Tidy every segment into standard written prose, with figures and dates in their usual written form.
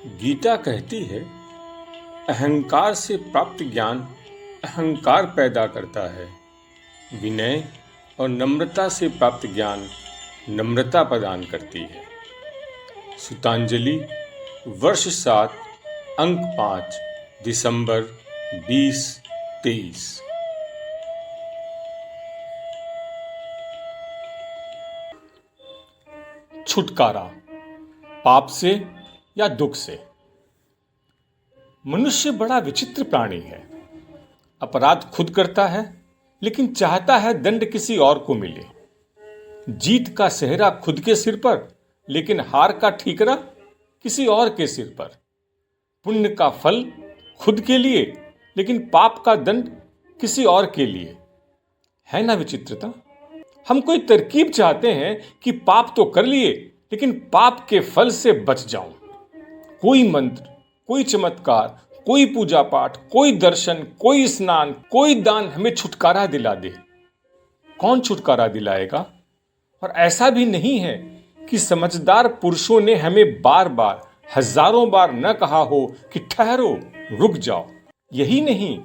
गीता कहती है, अहंकार से प्राप्त ज्ञान अहंकार पैदा करता है। विनय और नम्रता से प्राप्त ज्ञान नम्रता प्रदान करती है। सुतांजलि वर्ष 7 अंक 5 दिसंबर 2023। छुटकारा पाप से या दुख से। मनुष्य बड़ा विचित्र प्राणी है। अपराध खुद करता है, लेकिन चाहता है दंड किसी और को मिले। जीत का सेहरा खुद के सिर पर, लेकिन हार का ठीकरा किसी और के सिर पर। पुण्य का फल खुद के लिए, लेकिन पाप का दंड किसी और के लिए। है ना विचित्रता? हम कोई तरकीब चाहते हैं कि पाप तो कर लिए, लेकिन पाप के फल से बच जाऊं। कोई मंत्र, कोई चमत्कार, कोई पूजा पाठ, कोई दर्शन, कोई स्नान, कोई दान हमें छुटकारा दिला दे। कौन छुटकारा दिलाएगा? और ऐसा भी नहीं है कि समझदार पुरुषों ने हमें बार बार, हजारों बार न कहा हो कि ठहरो, रुक जाओ। यही नहीं,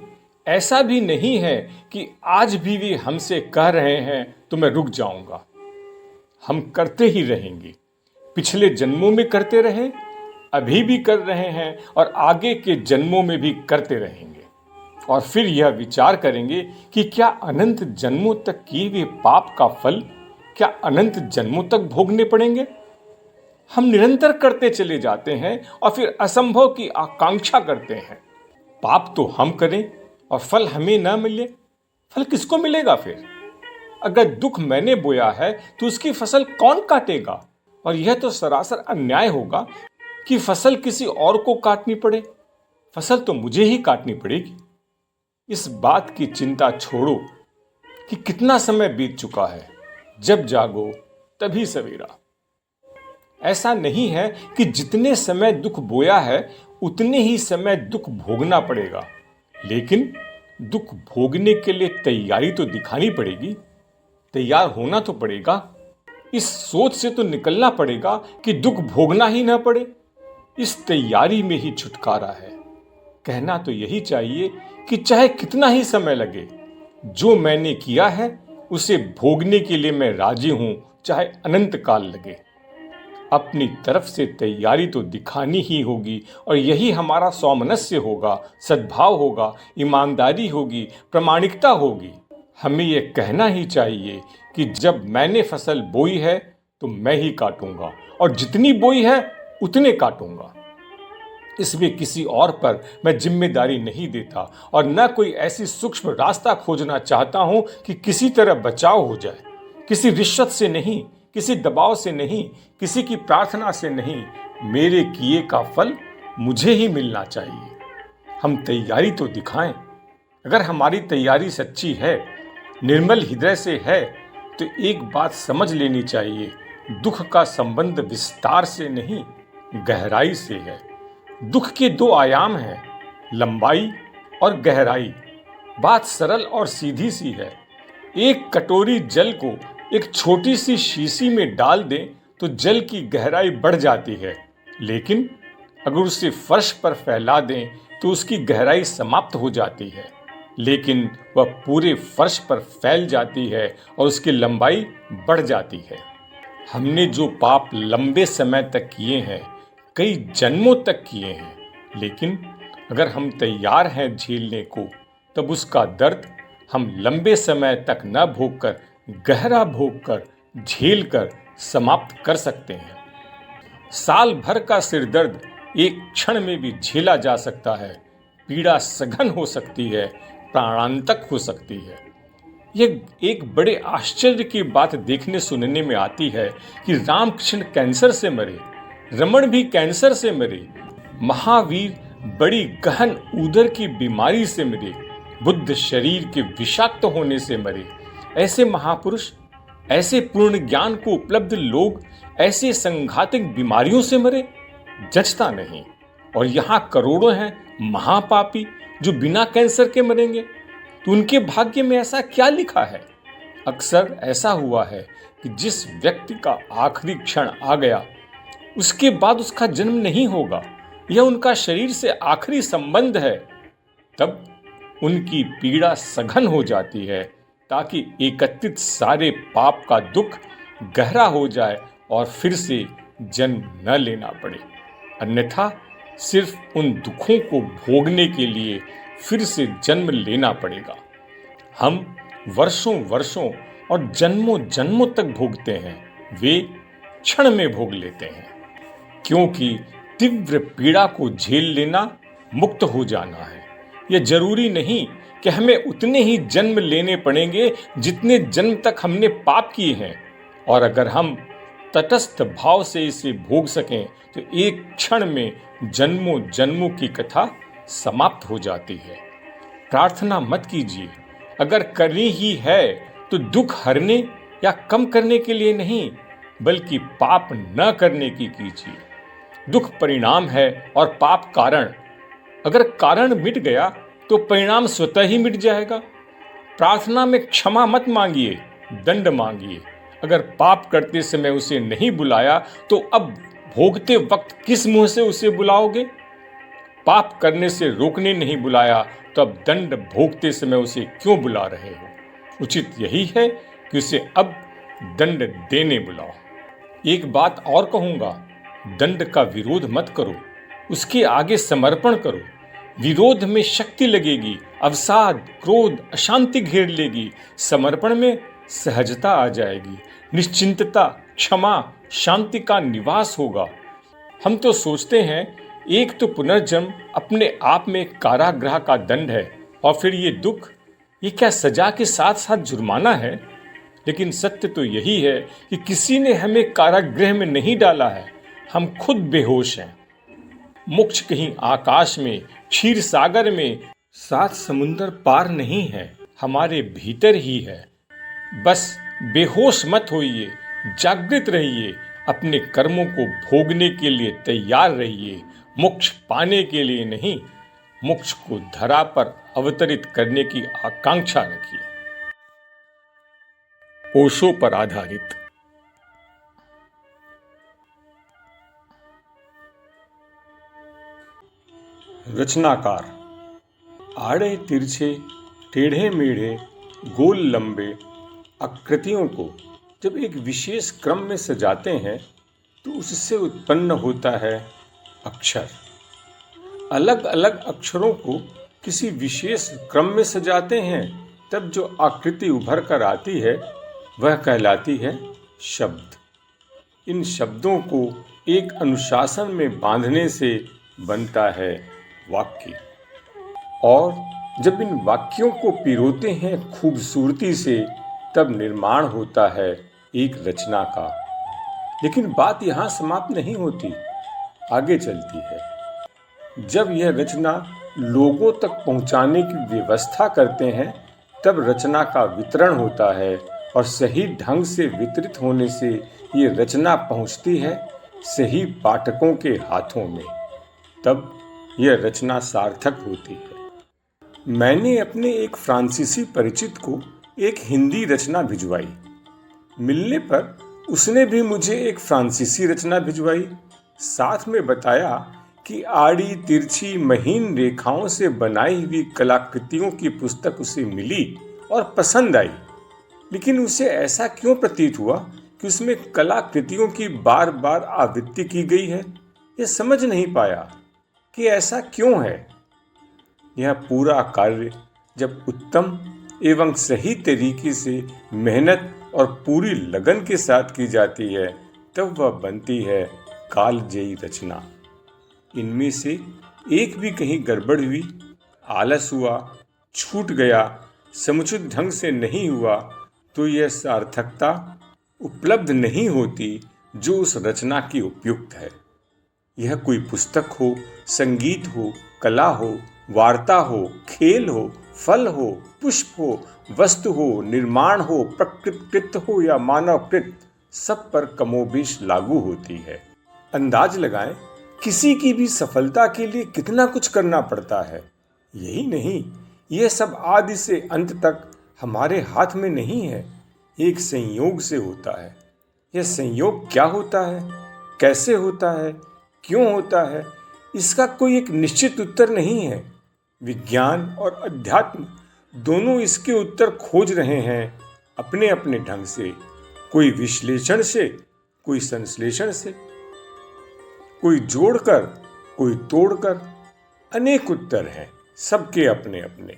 ऐसा भी नहीं है कि आज भी वे हमसे कह रहे हैं तो मैं रुक जाऊंगा। हम करते ही रहेंगे। पिछले जन्मों में करते रहे, अभी भी कर रहे हैं और आगे के जन्मों में भी करते रहेंगे। और फिर यह विचार करेंगे कि क्या अनंत जन्मों तक किए हुए पाप का फल क्या अनंत जन्मों तक भोगने पड़ेंगे? हम निरंतर करते चले जाते हैं और फिर असंभव की आकांक्षा करते हैं। पाप तो हम करें और फल हमें ना मिले। फल किसको मिलेगा फिर? अगर दुख मैंने बोया है तो उसकी फसल कौन काटेगा? और यह तो सरासर अन्याय होगा कि फसल किसी और को काटनी पड़े। फसल तो मुझे ही काटनी पड़ेगी। इस बात की चिंता छोड़ो कि कितना समय बीत चुका है। जब जागो तभी सवेरा। ऐसा नहीं है कि जितने समय दुख बोया है उतने ही समय दुख भोगना पड़ेगा, लेकिन दुख भोगने के लिए तैयारी तो दिखानी पड़ेगी। तैयार होना तो पड़ेगा। इस सोच से तो निकलना पड़ेगा कि दुख भोगना ही ना पड़े। इस तैयारी में ही छुटकारा है। कहना तो यही चाहिए कि चाहे कितना ही समय लगे, जो मैंने किया है उसे भोगने के लिए मैं राजी हूं, चाहे अनंत काल लगे। अपनी तरफ से तैयारी तो दिखानी ही होगी और यही हमारा सौमनस्य होगा, सद्भाव होगा, ईमानदारी होगी, प्रामाणिकता होगी। हमें यह कहना ही चाहिए कि जब मैंने फसल बोई है तो मैं ही काटूंगा और जितनी बोई है उतने काटूंगा। इसमें किसी और पर मैं जिम्मेदारी नहीं देता और न कोई ऐसी सूक्ष्म रास्ता खोजना चाहता हूं कि किसी तरह बचाव हो जाए। किसी रिश्वत से नहीं, किसी दबाव से नहीं, किसी की प्रार्थना से नहीं। मेरे किए का फल मुझे ही मिलना चाहिए। हम तैयारी तो दिखाएं। अगर हमारी तैयारी सच्ची है, निर्मल हृदय से है, तो एक बात समझ लेनी चाहिए, दुख का संबंध विस्तार से नहीं, गहराई से है। दुख के दो आयाम हैं, लंबाई और गहराई। बात सरल और सीधी सी है। एक कटोरी जल को एक छोटी सी शीशी में डाल दें तो जल की गहराई बढ़ जाती है, लेकिन अगर उसे फर्श पर फैला दें तो उसकी गहराई समाप्त हो जाती है, लेकिन वह पूरे फर्श पर फैल जाती है और उसकी लंबाई बढ़ जाती है। हमने जो पाप लंबे समय तक किए हैं, कई जन्मों तक किए हैं, लेकिन अगर हम तैयार हैं झेलने को, तब उसका दर्द हम लंबे समय तक न भोगकर, गहरा भोगकर, झेलकर समाप्त कर सकते हैं। साल भर का सिर दर्द एक क्षण में भी झेला जा सकता है। पीड़ा सघन हो सकती है, प्राणांतक हो सकती है। यह एक बड़े आश्चर्य की बात देखने सुनने में आती है कि रामकृष्ण कैंसर से मरे, रमण भी कैंसर से मरे, महावीर बड़ी गहन उदर की बीमारी से मरे, बुद्ध शरीर के विषाक्त होने से मरे। ऐसे महापुरुष, ऐसे पूर्ण ज्ञान को उपलब्ध लोग ऐसे संघातिक बीमारियों से मरे? जचता नहीं। और यहाँ करोड़ों हैं महापापी जो बिना कैंसर के मरेंगे। तो उनके भाग्य में ऐसा क्या लिखा है? अक्सर ऐसा हुआ है कि जिस व्यक्ति का आखिरी क्षण आ गया, उसके बाद उसका जन्म नहीं होगा। यह उनका शरीर से आखिरी संबंध है, तब उनकी पीड़ा सघन हो जाती है, ताकि एकत्रित सारे पाप का दुख गहरा हो जाए और फिर से जन्म न लेना पड़े। अन्यथा सिर्फ उन दुखों को भोगने के लिए फिर से जन्म लेना पड़ेगा। हम वर्षों वर्षों और जन्मों जन्मों तक भोगते हैं, वे क्षण में भोग लेते हैं, क्योंकि तीव्र पीड़ा को झेल लेना मुक्त हो जाना है। यह जरूरी नहीं कि हमें उतने ही जन्म लेने पड़ेंगे जितने जन्म तक हमने पाप किए हैं, और अगर हम तटस्थ भाव से इसे भोग सकें तो एक क्षण में जन्मों जन्मों की कथा समाप्त हो जाती है। प्रार्थना मत कीजिए, अगर करनी ही है तो दुख हरने या कम करने के लिए नहीं, बल्कि पाप न करने की कीजिए। दुख परिणाम है और पाप कारण। अगर कारण मिट गया तो परिणाम स्वतः ही मिट जाएगा। प्रार्थना में क्षमा मत मांगिए, दंड मांगिए। अगर पाप करते समय उसे नहीं बुलाया तो अब भोगते वक्त किस मुंह से उसे बुलाओगे? पाप करने से रोकने नहीं बुलाया तो अब दंड भोगते समय उसे क्यों बुला रहे हो? उचित यही है कि उसे अब दंड देने बुलाओ। एक बात और कहूंगा, दंड का विरोध मत करो, उसके आगे समर्पण करो। विरोध में शक्ति लगेगी, अवसाद, क्रोध, अशांति घेर लेगी। समर्पण में सहजता आ जाएगी, निश्चिंतता, क्षमा, शांति का निवास होगा। हम तो सोचते हैं एक तो पुनर्जन्म अपने आप में कारागृह का दंड है, और फिर ये दुख, ये क्या सजा के साथ साथ जुर्माना है? लेकिन सत्य तो यही है कि किसी ने हमें कारागृह में नहीं डाला है, हम खुद बेहोश हैं। मोक्ष कहीं आकाश में, क्षीर सागर में, 7 समुंदर पार नहीं है, हमारे भीतर ही है। बस बेहोश मत होइए, जागृत रहिए, अपने कर्मों को भोगने के लिए तैयार रहिए। मोक्ष पाने के लिए नहीं, मोक्ष को धरा पर अवतरित करने की आकांक्षा रखिए। ओशो पर आधारित। रचनाकार आड़े तिरछे, टेढ़े मेढ़े, गोल लंबे आकृतियों को जब एक विशेष क्रम में सजाते हैं तो उससे उत्पन्न होता है अक्षर। अलग अलग अक्षरों को किसी विशेष क्रम में सजाते हैं, तब जो आकृति उभर कर आती है वह कहलाती है शब्द। इन शब्दों को एक अनुशासन में बांधने से बनता है वाक्य, और जब इन वाक्यों को पिरोते हैं खूबसूरती से, तब निर्माण होता है एक रचना का। लेकिन बात यहाँ समाप्त नहीं होती, आगे चलती है। जब यह रचना लोगों तक पहुँचाने की व्यवस्था करते हैं, तब रचना का वितरण होता है, और सही ढंग से वितरित होने से ये रचना पहुँचती है सही पाठकों के हाथों में, तब यह रचना सार्थक होती है। मैंने अपने एक फ्रांसीसी परिचित को एक हिंदी रचना भिजवाई। मिलने पर उसने भी मुझे एक फ्रांसीसी रचना भिजवाई। साथ में बताया कि आड़ी तिरछी महीन रेखाओं से बनाई हुई कलाकृतियों की पुस्तक उसे मिली और पसंद आई, लेकिन उसे ऐसा क्यों प्रतीत हुआ कि उसमें कलाकृतियों की बार बार आवृत्ति की गई है। यह समझ नहीं पाया कि ऐसा क्यों है। यह पूरा कार्य जब उत्तम एवं सही तरीके से मेहनत और पूरी लगन के साथ की जाती है, तब वह बनती है कालजयी रचना। इनमें से एक भी कहीं गड़बड़ हुई, आलस हुआ, छूट गया, समुचित ढंग से नहीं हुआ, तो यह सार्थकता उपलब्ध नहीं होती जो उस रचना की उपयुक्त है। यह कोई पुस्तक हो, संगीत हो, कला हो, वार्ता हो, खेल हो, फल हो, पुष्प हो, वस्तु हो, निर्माण हो, प्रकृत हो या मानवकृत, सब पर कमोबेश लागू होती है। अंदाज लगाएं, किसी की भी सफलता के लिए कितना कुछ करना पड़ता है। यही नहीं, यह सब आदि से अंत तक हमारे हाथ में नहीं है, एक संयोग से होता है। यह संयोग क्या होता है, कैसे होता है, क्यों होता है, इसका कोई एक निश्चित उत्तर नहीं है। विज्ञान और अध्यात्म दोनों इसके उत्तर खोज रहे हैं अपने अपने ढंग से, कोई विश्लेषण से, कोई संश्लेषण से, कोई जोड़कर, कोई तोड़कर। अनेक उत्तर हैं, सबके अपने अपने।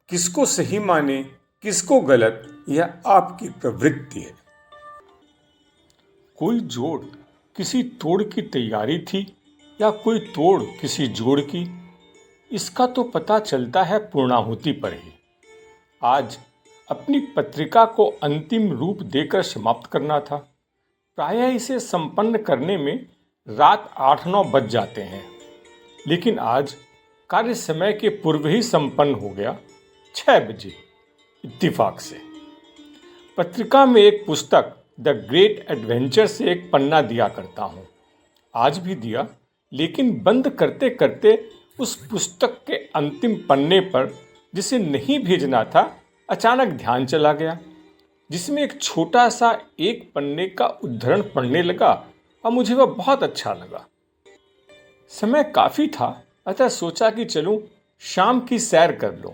किसको सही माने, किसको गलत, यह आपकी प्रवृत्ति है। कोई जोड़ किसी तोड़ की तैयारी थी या कोई तोड़ किसी जोड़ की, इसका तो पता चलता है पूर्णाहुति पर ही। आज अपनी पत्रिका को अंतिम रूप देकर समाप्त करना था। प्रायः इसे संपन्न करने में रात 8-9 बज जाते हैं, लेकिन आज कार्य समय के पूर्व ही संपन्न हो गया, 6 बजे इत्तिफाक से। पत्रिका में एक पुस्तक द ग्रेट एडवेंचर से एक पन्ना दिया करता हूँ। आज भी दिया, लेकिन बंद करते करते उस पुस्तक के अंतिम पन्ने पर जिसे नहीं भेजना था, अचानक ध्यान चला गया, जिसमें एक छोटा सा एक पन्ने का उद्धरण पढ़ने लगा और मुझे वह बहुत अच्छा लगा। समय काफ़ी था, अतः सोचा कि चलूं शाम की सैर कर लूं।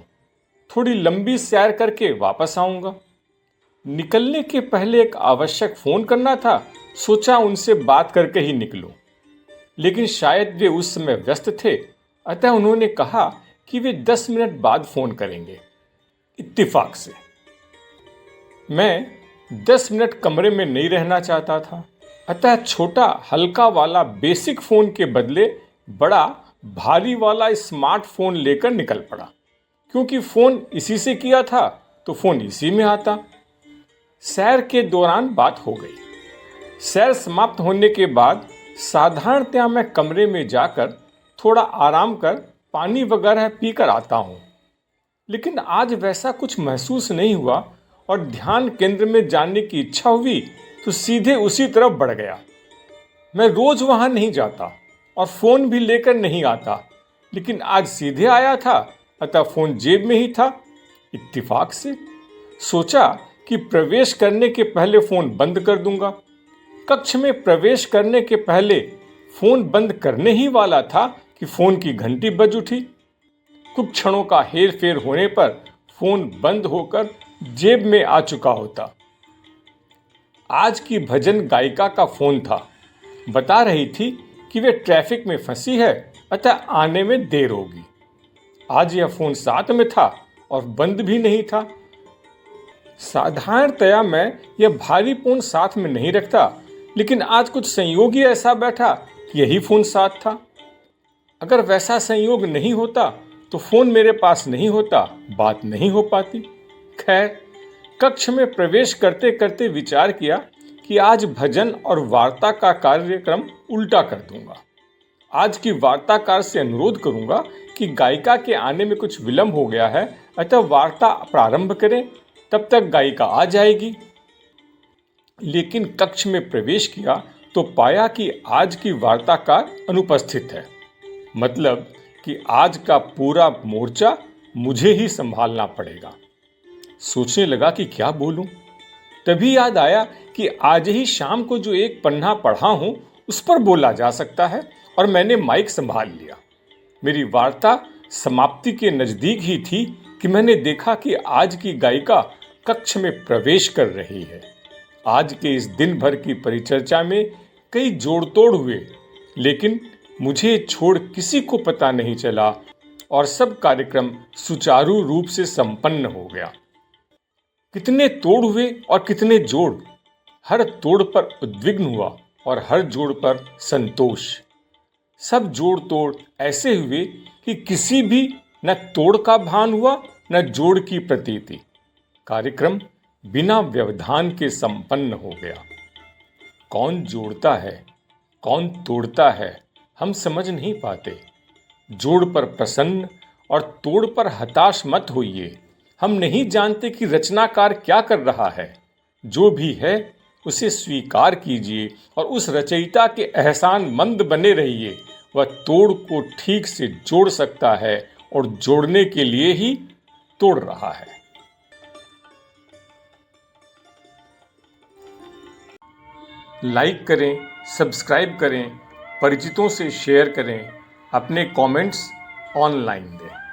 थोड़ी लंबी सैर करके वापस आऊंगा। निकलने के पहले एक आवश्यक फ़ोन करना था, सोचा उनसे बात करके ही निकलूं। लेकिन शायद वे उस समय व्यस्त थे, अतः उन्होंने कहा कि वे 10 मिनट बाद फ़ोन करेंगे। इत्तिफाक से मैं 10 मिनट कमरे में नहीं रहना चाहता था, अतः छोटा हल्का वाला बेसिक फ़ोन के बदले बड़ा भारी वाला स्मार्टफोन लेकर निकल पड़ा। क्योंकि फ़ोन इसी से किया था तो फ़ोन इसी में आता। सैर के दौरान बात हो गई। सैर समाप्त होने के बाद साधारणतया मैं कमरे में जाकर थोड़ा आराम कर पानी वगैरह पीकर आता हूँ, लेकिन आज वैसा कुछ महसूस नहीं हुआ और ध्यान केंद्र में जाने की इच्छा हुई तो सीधे उसी तरफ बढ़ गया। मैं रोज वहाँ नहीं जाता और फ़ोन भी लेकर नहीं आता, लेकिन आज सीधे आया था, अतः फ़ोन जेब में ही था। इत्तिफाक से सोचा कि प्रवेश करने के पहले फ़ोन बंद कर दूंगा। कक्ष में प्रवेश करने के पहले फ़ोन बंद करने ही वाला था कि फ़ोन की घंटी बज उठी। कुछ क्षणों का हेर फेर होने पर फ़ोन बंद होकर जेब में आ चुका होता। आज की भजन गायिका का फ़ोन था। बता रही थी कि वे ट्रैफिक में फंसी है, अतः आने में देर होगी। आज यह फ़ोन साथ में था और बंद भी नहीं था। साधारणतया मैं यह भारी फ़ोन साथ में नहीं रखता, लेकिन आज कुछ संयोग ही ऐसा बैठा कि यही फ़ोन साथ था। अगर वैसा संयोग नहीं होता तो फ़ोन मेरे पास नहीं होता, बात नहीं हो पाती। खैर, कक्ष में प्रवेश करते करते विचार किया कि आज भजन और वार्ता का कार्यक्रम उल्टा कर दूंगा। आज की वार्ताकार से अनुरोध करूंगा कि गायिका के आने में कुछ विलंब हो गया है, अतः वार्ता प्रारंभ करें, तब तक गायिका आ जाएगी। लेकिन कक्ष में प्रवेश किया तो पाया कि आज की वार्ताकार अनुपस्थित है। मतलब कि आज का पूरा मोर्चा मुझे ही संभालना पड़ेगा। सोचने लगा कि क्या बोलूं। तभी याद आया कि आज ही शाम को जो एक पन्ना पढ़ा हूं उस पर बोला जा सकता है, और मैंने माइक संभाल लिया। मेरी वार्ता समाप्ति के नज़दीक ही थी कि मैंने देखा कि आज की गायिका कक्ष में प्रवेश कर रही है। आज के इस दिन भर की परिचर्चा में कई जोड़ तोड़ हुए, लेकिन मुझे छोड़ किसी को पता नहीं चला और सब कार्यक्रम सुचारू रूप से संपन्न हो गया। कितने तोड़ हुए और कितने जोड़। हर तोड़ पर उद्विग्न हुआ और हर जोड़ पर संतोष। सब जोड़ तोड़ ऐसे हुए कि किसी भी न तोड़ का भान हुआ न जोड़ की प्रतीति। कार्यक्रम बिना व्यवधान के संपन्न हो गया। कौन जोड़ता है, कौन तोड़ता है, हम समझ नहीं पाते। जोड़ पर प्रसन्न और तोड़ पर हताश मत होइए। हम नहीं जानते कि रचनाकार क्या कर रहा है। जो भी है उसे स्वीकार कीजिए और उस रचयिता के एहसान मंद बने रहिए। वह तोड़ को ठीक से जोड़ सकता है और जोड़ने के लिए ही तोड़ रहा है। लाइक करें, सब्सक्राइब करें, परिचितों से शेयर करें। अपने कमेंट्स ऑनलाइन दें।